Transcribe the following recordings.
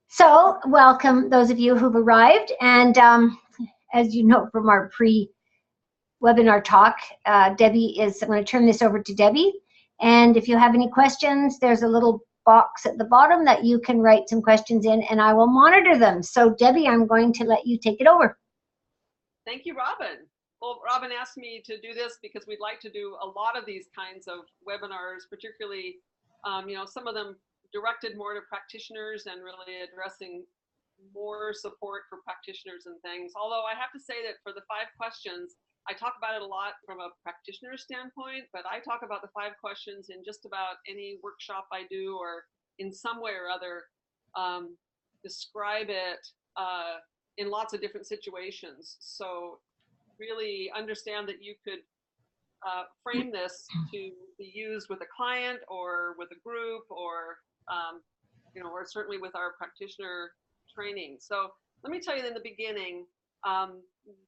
So, welcome those of you who've arrived. And as you know from our pre-webinar talk, Debbie is, I'm going to turn this over to Debbie. And if you have any questions, there's a little box at the bottom that you can write some questions in, and I will monitor them. So, Debbie, I'm going to let you take it over. Thank you, Robin. Well, Robin asked me to do this because we'd like to do a lot of these kinds of webinars, particularly, some of them directed more to practitioners and really addressing more support for practitioners and things. Although I have to say that for the 5 questions, I talk about it a lot from a practitioner standpoint, but I talk about the 5 questions in just about any workshop I do, or in some way or other describe it in lots of different situations. So really understand that you could frame this to be used with a client or with a group, or or certainly with our practitioner training. So let me tell you in the beginning,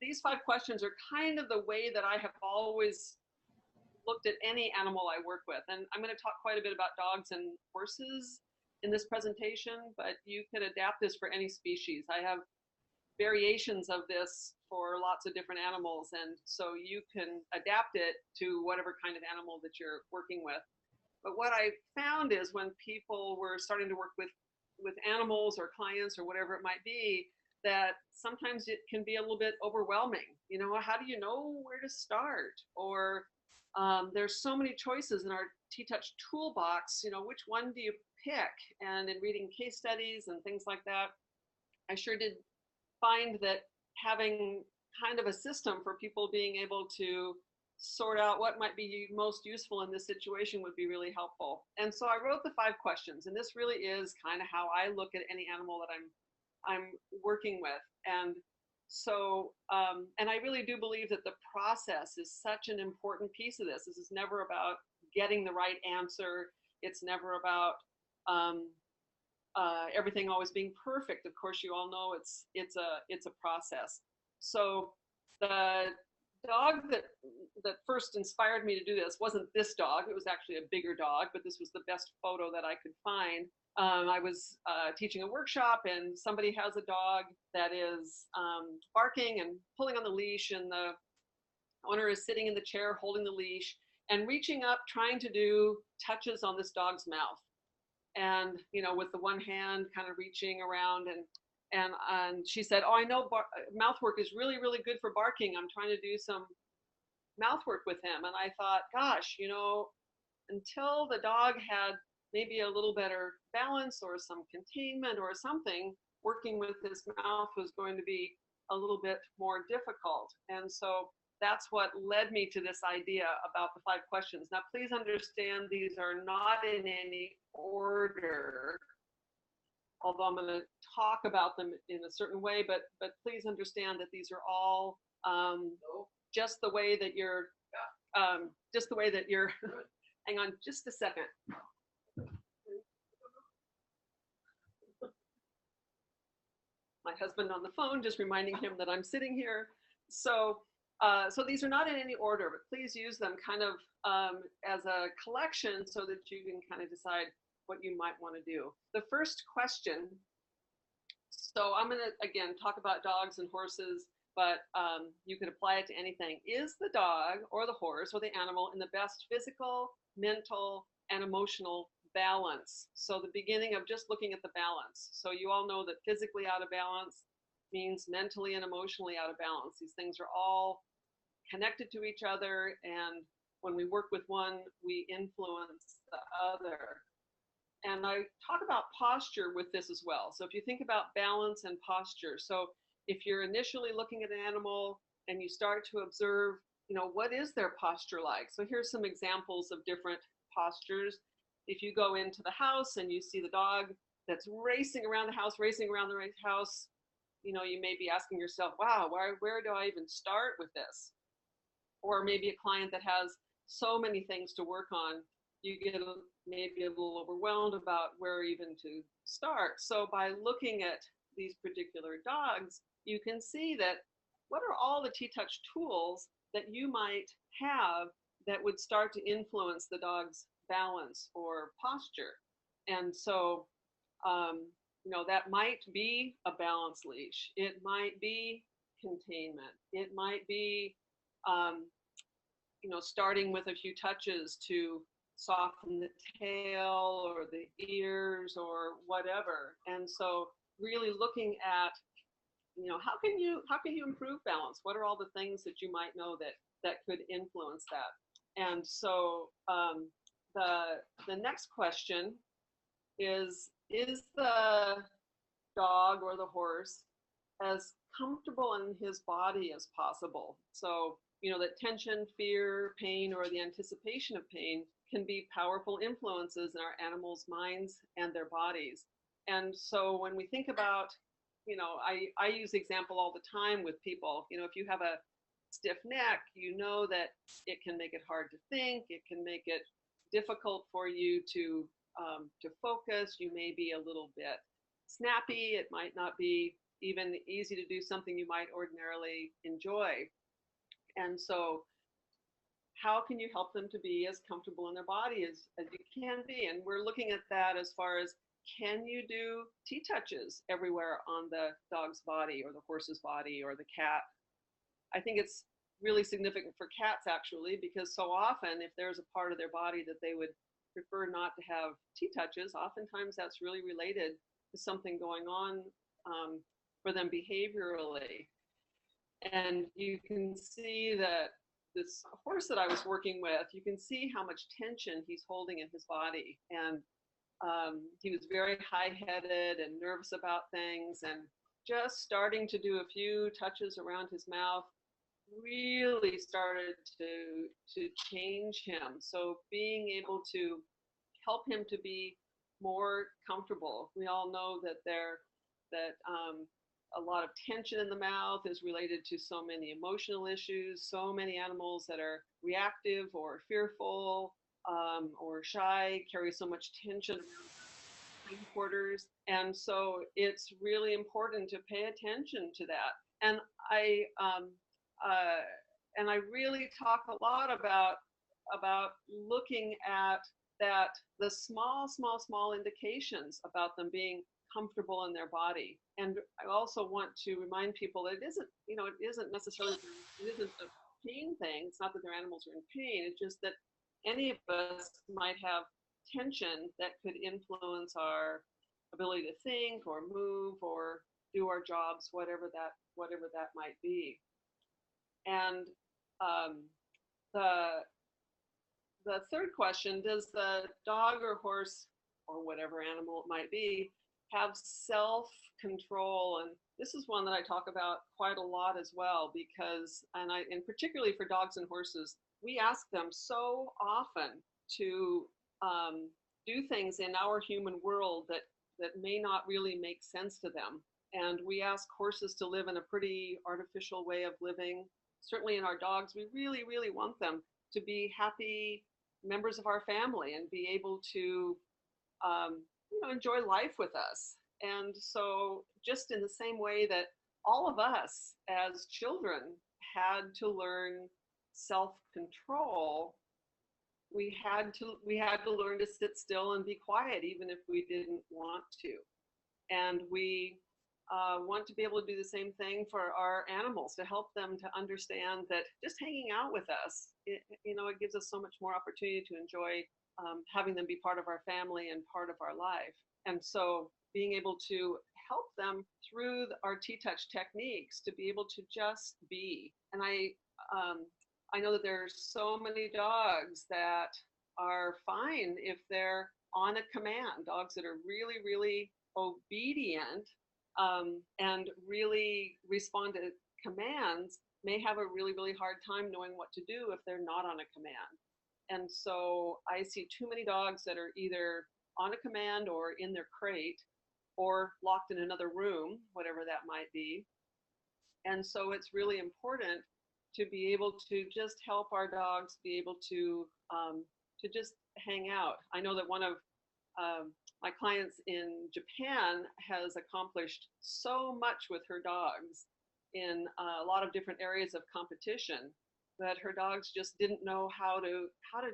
these 5 questions are kind of the way that I have always looked at any animal I work with. And I'm going to talk quite a bit about dogs and horses in this presentation, but you can adapt this for any species. I have variations of this for lots of different animals, and so you can adapt it to whatever kind of animal that you're working with. But what I found is when people were starting to work with animals or clients or whatever it might be, that sometimes it can be a little bit overwhelming. How do you know where to start? Or there's so many choices in our TTouch toolbox, which one do you pick? And in reading case studies and things like that, I sure did find that having kind of a system for people being able to sort out what might be most useful in this situation would be really helpful. And so I wrote the 5 questions, and this really is kind of how I look at any animal that I'm working with. And so, and I really do believe that the process is such an important piece of this. This is never about getting the right answer. It's never about everything always being perfect. Of course, you all know it's a process. So the dog that first inspired me to do this wasn't this dog. It was actually a bigger dog, but this was the best photo that I could find. I was teaching a workshop, and somebody has a dog that is barking and pulling on the leash, and the owner is sitting in the chair holding the leash and reaching up, trying to do touches on this dog's mouth. And with the one hand kind of reaching around, and she said, "Oh, I know mouth work is really, really good for barking. I'm trying to do some mouth work with him." And I thought, gosh, until the dog had maybe a little better balance or some containment or something, working with his mouth was going to be a little bit more difficult. And so that's what led me to this idea about the 5 questions. Now, please understand these are not in any order, although I'm going to talk about them in a certain way, but please understand that these are all just the way that you're, hang on just a second. My husband on the phone, just reminding him that I'm sitting here. So these are not in any order, but please use them kind of as a collection so that you can kind of decide what you might want to do. The first question, so I'm going to, again, talk about dogs and horses, but you could apply it to anything. Is the dog or the horse or the animal in the best physical, mental, and emotional balance? So the beginning of just looking at the balance. So you all know that physically out of balance means mentally and emotionally out of balance. These things are all connected to each other, and when we work with one, we influence the other. And I talk about posture with this as well. So if you think about balance and posture, so if you're initially looking at an animal and you start to observe, what is their posture like? So here's some examples of different postures. If you go into the house and you see the dog that's racing around the house, you may be asking yourself, wow, where do I even start with this? Or maybe a client that has so many things to work on, you get maybe a little overwhelmed about where even to start. So by looking at these particular dogs, you can see that what are all the TTouch tools that you might have that would start to influence the dog's balance or posture. And so that might be a balance leash. It might be containment. It might be, um, starting with a few touches to soften the tail or the ears or whatever. And so really looking at, how can you improve balance? What are all the things that you might know that could influence that? And so the next question is the dog or the horse as comfortable in his body as possible? So, that tension, fear, pain, or the anticipation of pain can be powerful influences in our animals' minds and their bodies. And so when we think about, I use the example all the time with people, if you have a stiff neck, that it can make it hard to think, it can make it difficult for you to focus. You may be a little bit snappy. It might not be even easy to do something you might ordinarily enjoy. And so how can you help them to be as comfortable in their body as you can be? And we're looking at that as far as, can you do TTouches everywhere on the dog's body or the horse's body or the cat? I think it's really significant for cats, actually, because so often if there's a part of their body that they would prefer not to have TTouches, oftentimes that's really related to something going on for them behaviorally. And you can see that this horse that I was working with, you can see how much tension he's holding in his body. And he was very high-headed and nervous about things, and just starting to do a few touches around his mouth really started to change him. So being able to help him to be more comfortable. We all know that a lot of tension in the mouth is related to so many emotional issues, so many animals that are reactive or fearful or shy carry so much tension around hindquarters. And so it's really important to pay attention to that. And I really talk a lot about looking at that, the small indications about them being comfortable in their body. And I also want to remind people that it isn't necessarily, it isn't a pain thing. It's not that their animals are in pain. It's just that any of us might have tension that could influence our ability to think or move or do our jobs, whatever that might be. And the third question, does the dog or horse or whatever animal it might be have self-control? And this is one that I talk about quite a lot as well, because, and particularly for dogs and horses, we ask them so often to do things in our human world that may not really make sense to them. And we ask horses to live in a pretty artificial way of living. Certainly in our dogs, we really, really want them to be happy members of our family and be able to enjoy life with us. And so just in the same way that all of us as children had to learn self-control, we had to learn to sit still and be quiet even if we didn't want to. And we want to be able to do the same thing for our animals, to help them to understand that just hanging out with us, it gives us so much more opportunity to enjoy having them be part of our family and part of our life. And so being able to help them through our TTouch techniques to be able to just be. And I know that there's so many dogs that are fine if they're on a command, dogs that are really, really obedient and really respond to commands may have a really, really hard time knowing what to do if they're not on a command. And so I see too many dogs that are either on a command or in their crate or locked in another room, whatever that might be. And so it's really important to be able to just help our dogs be able to just hang out. I know that one of my clients in Japan has accomplished so much with her dogs in a lot of different areas of competition that her dogs just didn't know how to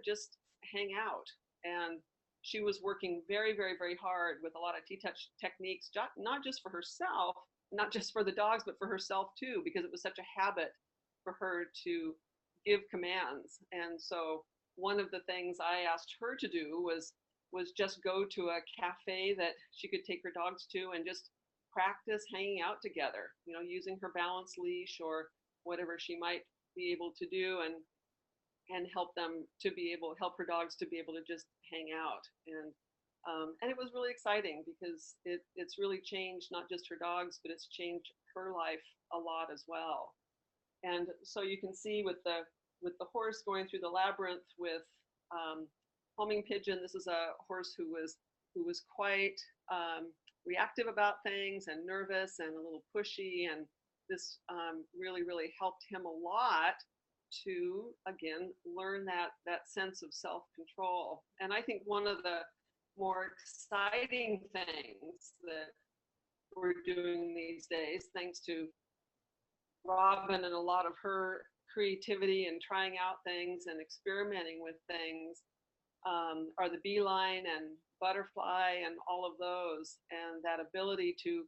just hang out. And she was working very, very, very hard with a lot of TTouch techniques, not just for herself, not just for the dogs, but for herself too, because it was such a habit for her to give commands. And so one of the things I asked her to do was just go to a cafe that she could take her dogs to and just practice hanging out together, using her balance leash or whatever she might be able to do, and help her dogs to be able to just hang out. And it was really exciting because it's really changed not just her dogs, but it's changed her life a lot as well. And so you can see with the horse going through the labyrinth with homing pigeon. This is a horse who was quite reactive about things and nervous and a little pushy, and this really, really helped him a lot to, again, learn that sense of self-control. And I think one of the more exciting things that we're doing these days, thanks to Robin and a lot of her creativity and trying out things and experimenting with things, are the beeline and butterfly and all of those, and that ability to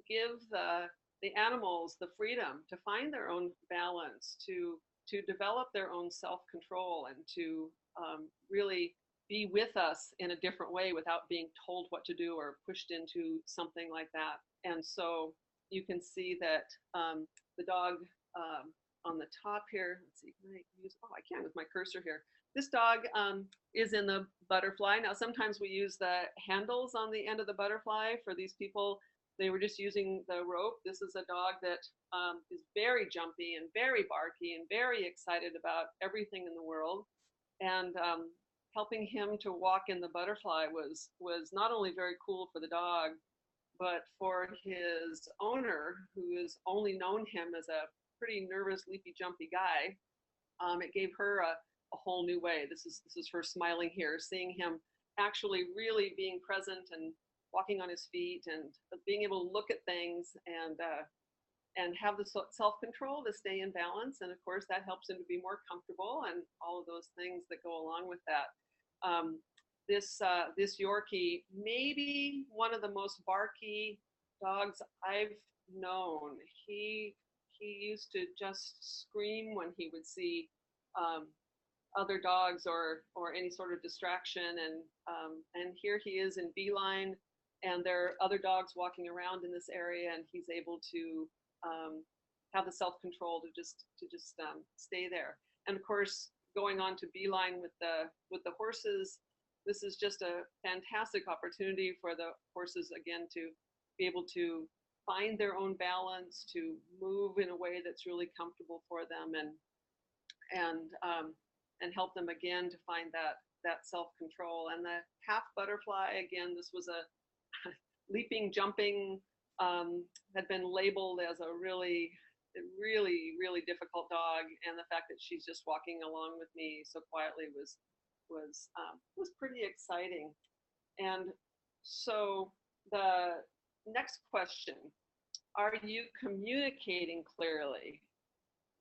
give the animals the freedom to find their own balance, to develop their own self-control, and to really be with us in a different way without being told what to do or pushed into something like that. And so you can see that the dog on the top here, let's see, I can with my cursor here. This dog is in the butterfly. Now, sometimes we use the handles on the end of the butterfly. For these people, they were just using the rope. This is a dog that is very jumpy and very barky and very excited about everything in the world. And helping him to walk in the butterfly was not only very cool for the dog, but for his owner, who has only known him as a pretty nervous, leapy, jumpy guy. It gave her a whole new way. This is her smiling here, seeing him actually really being present and walking on his feet and being able to look at things and have the self-control to stay in balance. And of course, that helps him to be more comfortable and all of those things that go along with that. This Yorkie, maybe one of the most barky dogs I've known. He used to just scream when he would see other dogs or any sort of distraction, and here he is in beeline, and there are other dogs walking around in this area, and he's able to have the self-control to just stay there. And of course, going on to beeline with the horses, this is just a fantastic opportunity for the horses, again, to be able to find their own balance, to move in a way that's really comfortable for them, and help them again to find that self-control. And the half butterfly, again, this was a leaping, jumping, had been labeled as a really, really, really difficult dog, and the fact that she's just walking along with me so quietly was pretty exciting. And so the next question: are you communicating clearly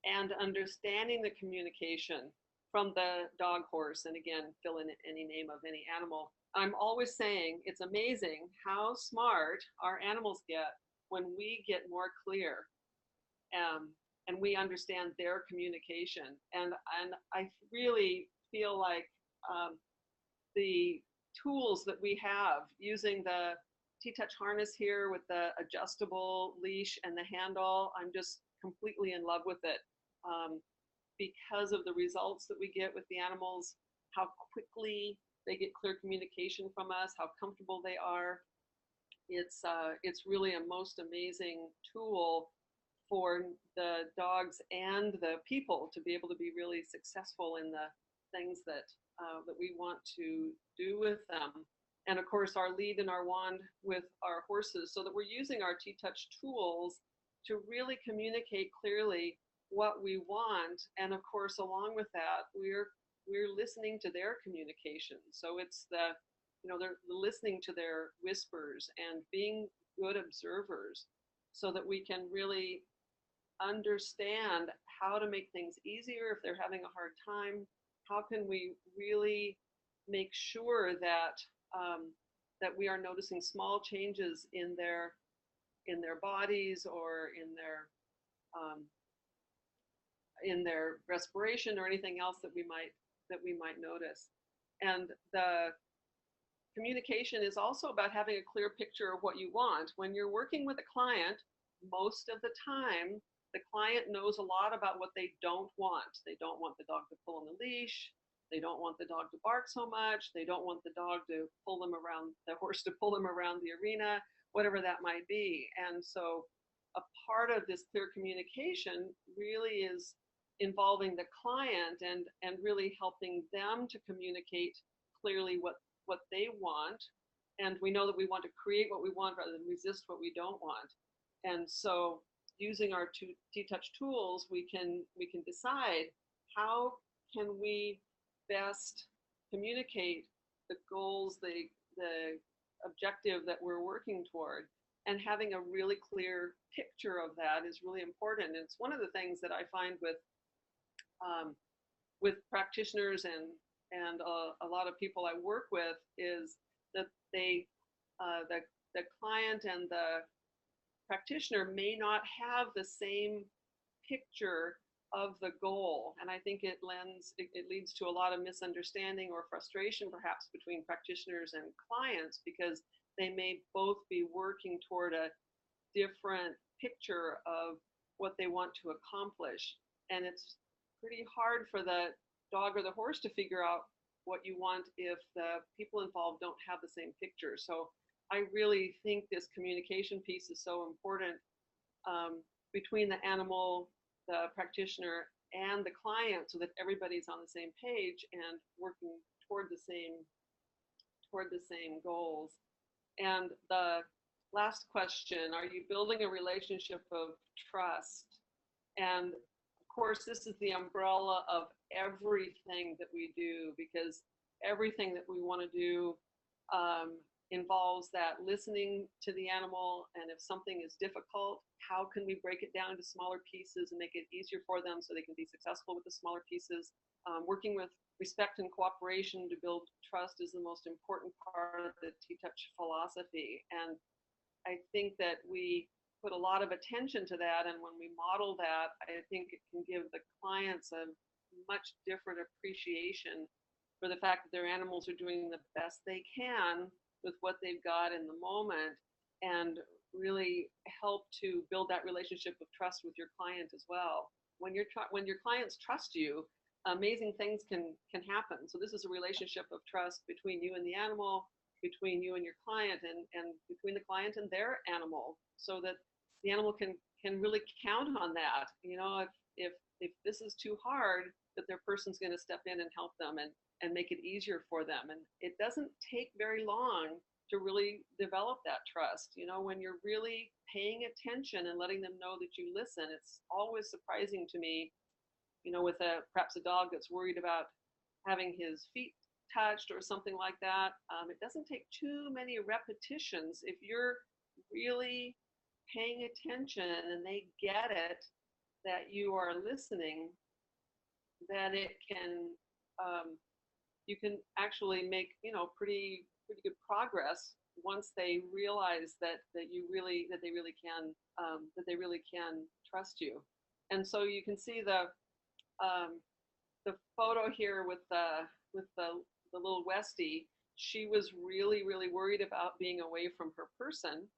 and understanding the communication from the dog, horse, and again, fill in any name of any animal? I'm always saying it's amazing how smart our animals get when we get more clear, and we understand their communication. And I really feel like the tools that we have using the TTouch harness here with the adjustable leash and the handle, I'm just completely in love with it, because of the results that we get with the animals, how quickly they get clear communication from us, how comfortable they are. It's really a most amazing tool for the dogs and the people to be able to be really successful in the things that we want to do with them. And of course, our lead and our wand with our horses, so that we're using our TTouch tools to really communicate clearly what we want. And of course, along with that, we're listening to their communication. So it's they're listening to their whispers and being good observers, so that we can really understand how to make things easier if they're having a hard time. How can we really make sure that that we are noticing small changes in their bodies or um, in their respiration or anything else that we might notice. And the communication is also about having a clear picture of what you want. When you're working with a client, most of the time, the client knows a lot about what they don't want. They don't want the dog to pull on the leash. They don't want the dog to bark so much. They don't want the dog to pull them around, the horse to pull them around the arena, whatever that might be. And so a part of this clear communication really is involving the client and really helping them to communicate clearly what they want. And we know that we want to create what we want rather than resist what we don't want. And so using our TTouch tools, we can decide how can we best communicate the goals, the objective that we're working toward. And having a really clear picture of that is really important. And it's one of the things that I find with practitioners and a lot of people I work with is that the client and the practitioner may not have the same picture of the goal. And I think it leads to a lot of misunderstanding or frustration perhaps between practitioners and clients, because they may both be working toward a different picture of what they want to accomplish. And it's pretty hard for the dog or the horse to figure out what you want if the people involved don't have the same picture. So I really think this communication piece is so important between the animal, the practitioner, and the client, so that everybody's on the same page and working toward the same goals. And the last question, are you building a relationship of trust? And of course, this is the umbrella of everything that we do, because everything that we want to do involves that listening to the animal. And if something is difficult, how can we break it down to smaller pieces and make it easier for them so they can be successful with the smaller pieces? Working with respect and cooperation to build trust is the most important part of the TTouch philosophy. And I think that we put a lot of attention to that. And when we model that, I think it can give the clients a much different appreciation for the fact that their animals are doing the best they can with what they've got in the moment, and really help to build that relationship of trust with your client as well. When your clients trust you, amazing things can happen. So this is a relationship of trust between you and the animal, between you and your client, and between the client and their animal, so that the animal can really count on that. You know, if this is too hard, that their person's going to step in and help them and make it easier for them. And it doesn't take very long to really develop that trust. You know, when you're really paying attention and letting them know that you listen, it's always surprising to me, you know, with perhaps a dog that's worried about having his feet touched or something like that. It doesn't take too many repetitions. If you're really paying attention and they get it, that you are listening, that it can, you can actually make, you know, pretty good progress once they realize that they really can trust you. And so you can see the photo here with the little Westie. She was really worried about being away from her person,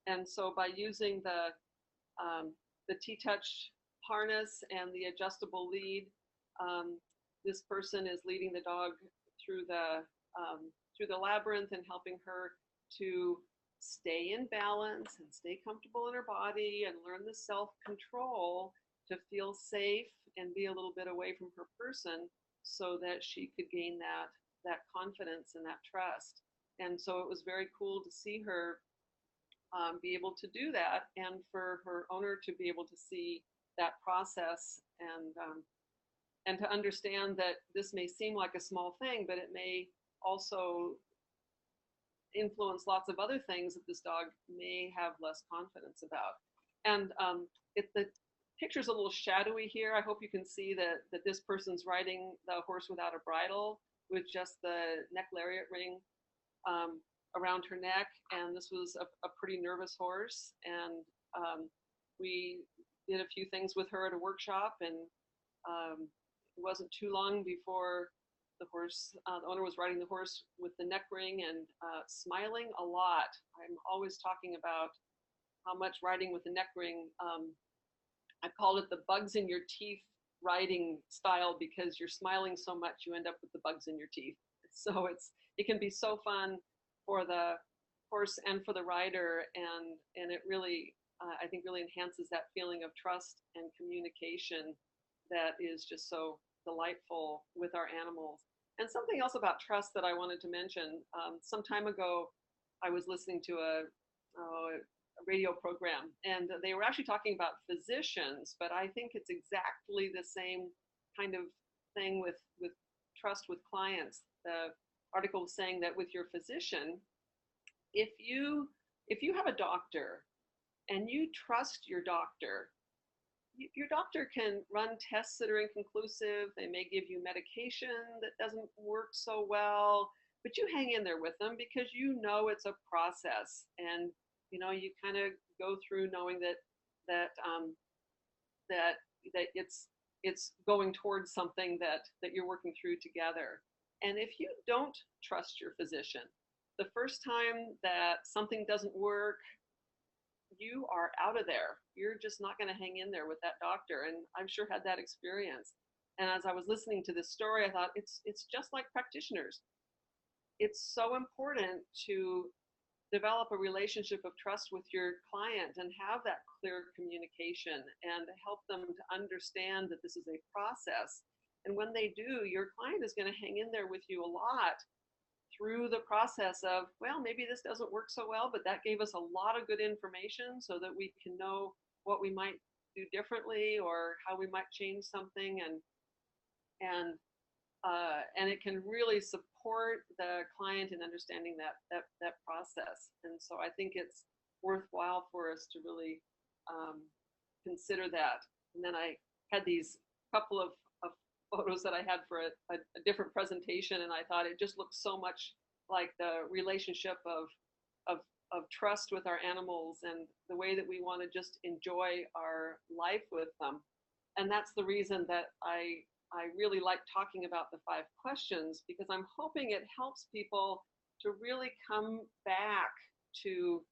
and so by using the TTouch harness and the adjustable lead, this person is leading the dog through the labyrinth and helping her to stay in balance and stay comfortable in her body and learn the self-control to feel safe and be a little bit away from her person, so that she could gain that confidence and that trust. And so it was very cool to see her be able to do that, and for her owner to be able to see that process, and to understand that this may seem like a small thing, but it may also influence lots of other things that this dog may have less confidence about. And the picture's a little shadowy here. I hope you can see that this person's riding the horse without a bridle. with just the neck lariat ring around her neck. And this was a pretty nervous horse. And we did a few things with her at a workshop, and it wasn't too long before the horse, the owner was riding the horse with the neck ring and smiling a lot. I'm always talking about how much riding with the neck ring, I called it the bugs in your teeth riding style, because you're smiling so much you end up with the bugs in your teeth. So it can be so fun for the horse and for the rider, and it really I think really enhances that feeling of trust and communication that is just so delightful with our animals. And something else about trust that I wanted to mention. Some time ago, I was listening to a radio program, and they were actually talking about physicians, but I think it's exactly the same kind of thing with trust with clients. The article was saying that with your physician, if you have a doctor and you trust your doctor can run tests that are inconclusive. They may give you medication that doesn't work so well, but you hang in there with them because you know it's a process, and you know you kind of go through knowing that it's going towards something that you're working through together. And if you don't trust your physician, the first time that something doesn't work, you are out of there. You're just not going to hang in there with that doctor. And I've sure had that experience. And as I was listening to this story, I thought it's just like practitioners. It's so important to develop a relationship of trust with your client and have that clear communication and help them to understand that this is a process. And when they do, your client is going to hang in there with you a lot through the process of, well, maybe this doesn't work so well, but that gave us a lot of good information so that we can know what we might do differently or how we might change something. And it can really support the client in understanding that process. And so I think it's worthwhile for us to really consider that. And then I had these couple of photos that I had for a different presentation, and I thought it just looks so much like the relationship of trust with our animals and the way that we want to just enjoy our life with them. And that's the reason that I really like talking about the 5 questions, because I'm hoping it helps people to really come back to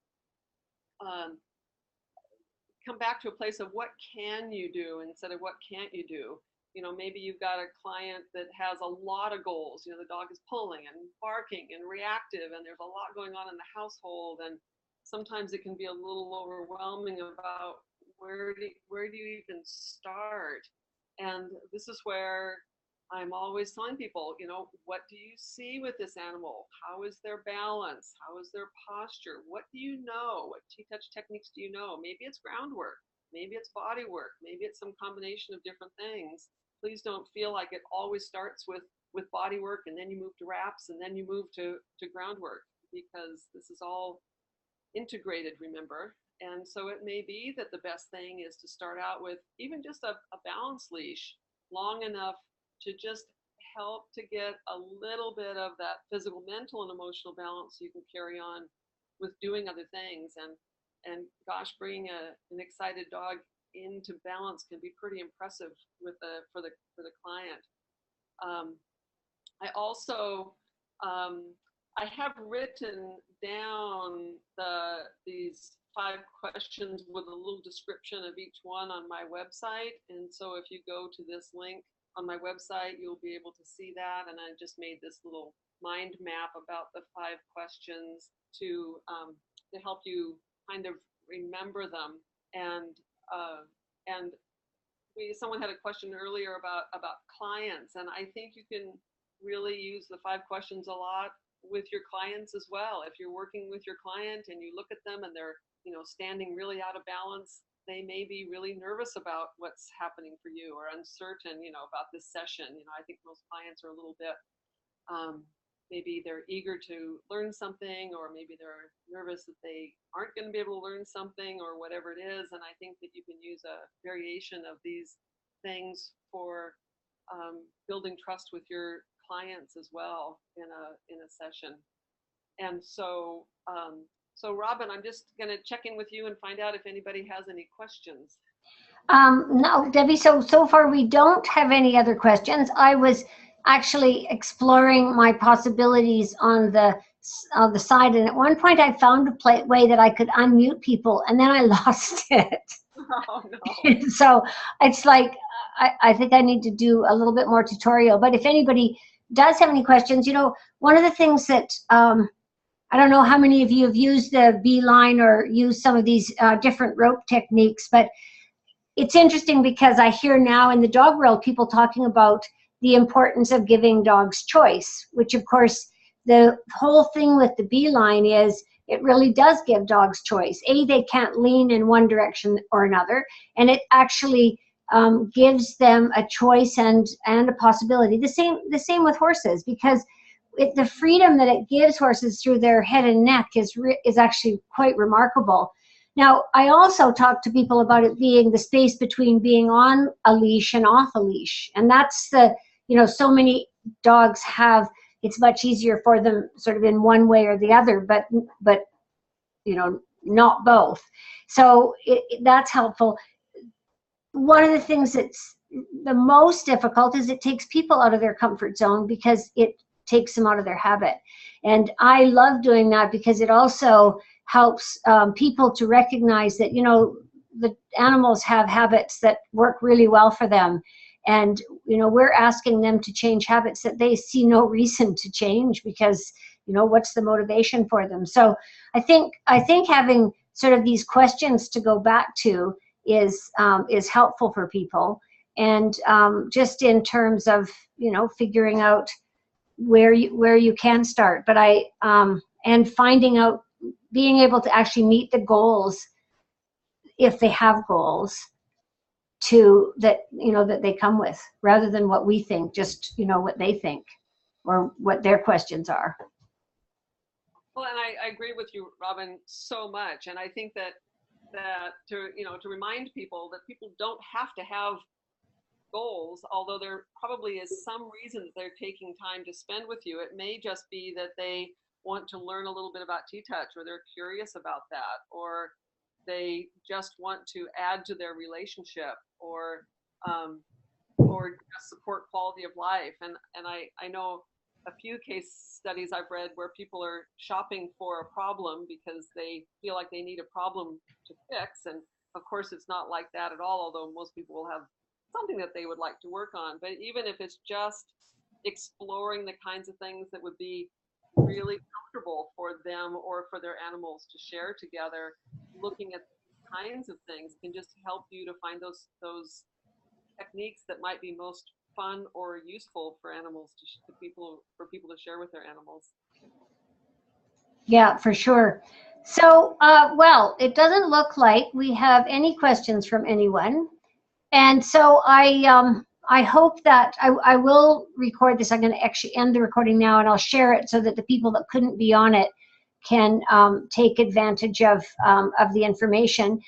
a place of what can you do instead of what can't you do. You know, maybe you've got a client that has a lot of goals. You know, the dog is pulling and barking and reactive, and there's a lot going on in the household. And sometimes it can be a little overwhelming about where do you even start? And this is where I'm always telling people, you know, what do you see with this animal? How is their balance? How is their posture? What do you know? What TTouch techniques do you know? Maybe it's groundwork. Maybe it's body work. Maybe it's some combination of different things. Please don't feel like it always starts with body work and then you move to wraps and then you move to groundwork, because this is all integrated, remember. And so it may be that the best thing is to start out with even just a balance leash long enough to just help to get a little bit of that physical, mental, and emotional balance so you can carry on with doing other things. And gosh, bringing an excited dog into balance can be pretty impressive for the client. I also I have written down these 5 questions with a little description of each one on my website. And so if you go to this link on my website, you'll be able to see that. And I just made this little mind map about the 5 questions to help you kind of remember them. And someone had a question earlier about clients, and I think you can really use the 5 questions a lot with your clients as well. If you're working with your client and you look at them and they're, you know, standing really out of balance, they may be really nervous about what's happening for you or uncertain, you know, about this session. You know, I think most clients are a little bit maybe they're eager to learn something, or maybe they're nervous that they aren't going to be able to learn something, or whatever it is. And I think that you can use a variation of these things for building trust with your clients as well in a session. And so, so Robin, I'm just going to check in with you and find out if anybody has any questions. No, Debbie, so far we don't have any other questions. I was actually exploring my possibilities on the side, and at one point I found a way that I could unmute people, and then I lost it. Oh, no. So it's like, I think I need to do a little bit more tutorial, but if anybody does have any questions, you know, one of the things that, I don't know how many of you have used the beeline or used some of these different rope techniques, but it's interesting because I hear now in the dog world people talking about the importance of giving dogs choice, which of course the whole thing with the beeline is it really does give dogs choice. They can't lean in one direction or another, and it actually gives them a choice and a possibility. The same with horses, because the freedom that it gives horses through their head and neck is actually quite remarkable. Now, I also talk to people about it being the space between being on a leash and off a leash. And that's you know, so many dogs have, it's much easier for them sort of in one way or the other, but you know, not both. So that's helpful. One of the things that's the most difficult is it takes people out of their comfort zone because it takes them out of their habit. And I love doing that because it also helps people to recognize that, you know, the animals have habits that work really well for them. And, you know, we're asking them to change habits that they see no reason to change because, you know, what's the motivation for them? So I think having sort of these questions to go back to is helpful for people. And just in terms of, you know, figuring out where you can start, but and finding out, being able to actually meet the goals if they have goals that, you know, that they come with, rather than what we think, just, you know, what they think or what their questions are. Well, and I agree with you, Robin, so much. And I think that to, you know, to remind people that people don't have to have goals, although there probably is some reason that they're taking time to spend with you. It may just be that they want to learn a little bit about TTouch, or they're curious about that, or they just want to add to their relationship, or just support quality of life. And I know a few case studies I've read where people are shopping for a problem because they feel like they need a problem to fix. And of course, it's not like that at all, although most people will have something that they would like to work on. But even if it's just exploring the kinds of things that would be really comfortable for them or for their animals to share together, looking at kinds of things can just help you to find those techniques that might be most fun or useful for animals for people to share with their animals. Yeah, for sure. So, well, it doesn't look like we have any questions from anyone. And so I hope that I will record this. I'm going to actually end the recording now, and I'll share it so that the people that couldn't be on it can take advantage of the information.